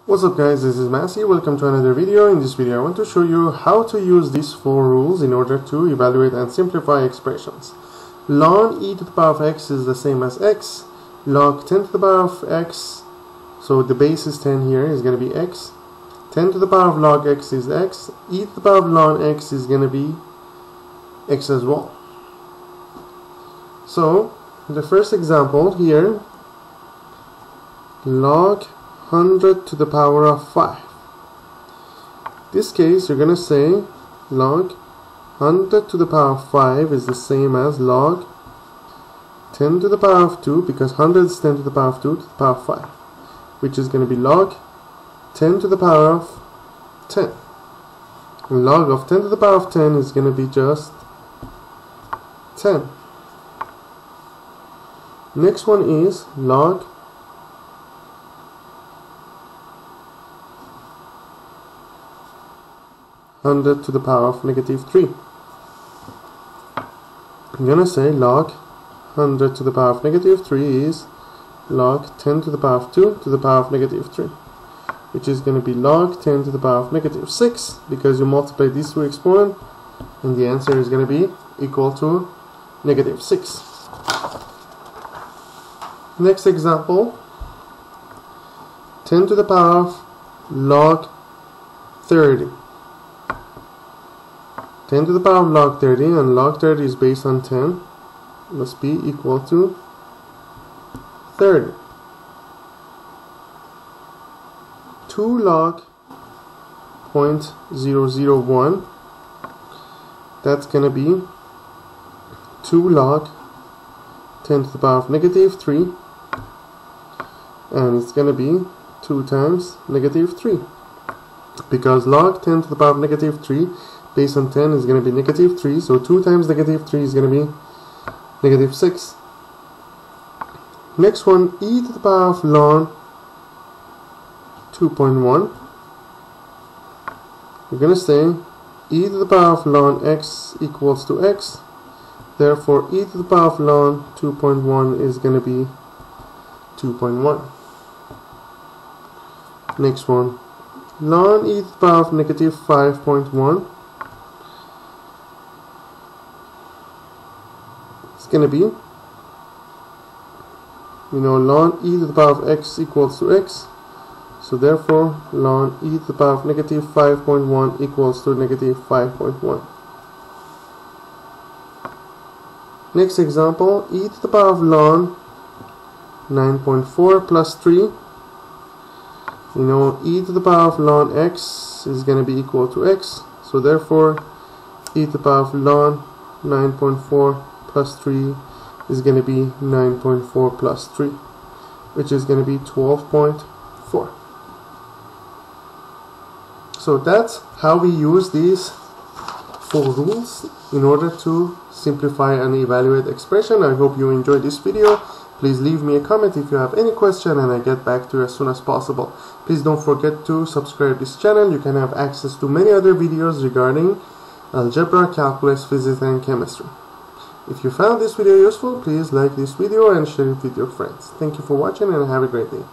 What's up guys, this is Massey. Welcome to another video. In this video I want to show you how to use these four rules in order to evaluate and simplify expressions. Ln e to the power of x is the same as x. Log 10 to the power of x, so the base is 10 here, is going to be x. 10 to the power of log x is x. E to the power of ln x is going to be x as well. So the first example here, log 100 to the power of 5. This case you're going to say log 100 to the power of 5 is the same as log 10 to the power of 2, because 100 is 10 to the power of 2 to the power of 5, which is going to be log 10 to the power of 10. And log of 10 to the power of 10 is going to be just 10. Next one is log 100 to the power of negative 3. I'm going to say log 100 to the power of negative 3 is log 10 to the power of 2 to the power of negative 3, which is going to be log 10 to the power of negative 6, because you multiply these two exponents and the answer is going to be equal to negative 6. Next example, 10 to the power of log 30. 10 to the power of log 30, and log 30 is based on 10, must be equal to 30. 2 log 0.001, that's going to be 2 log 10 to the power of negative 3, and it's going to be 2 times negative 3, because log 10 to the power of negative 3 based on 10 is going to be negative 3, so 2 times negative 3 is going to be negative 6. Next one, e to the power of ln 2.1. We're going to say e to the power of ln x equals to x, therefore e to the power of ln 2.1 is going to be 2.1. Next one, ln e to the power of negative 5.1. It's going to be, ln e to the power of x equals to x, so therefore ln e to the power of negative 5.1 equals to negative 5.1. Next example, e to the power of ln 9.4 plus 3. E to the power of ln x is going to be equal to x, so therefore e to the power of ln 9.4 plus 3 is going to be 9.4 plus 3, which is going to be 12.4. So that's how we use these four rules in order to simplify and evaluate expression. I hope you enjoyed this video. Please leave me a comment if you have any question and I get back to you as soon as possible. Please don't forget to subscribe to this channel. You can have access to many other videos regarding algebra, calculus, physics and chemistry. If you found this video useful, please like this video and share it with your friends. Thank you for watching and have a great day.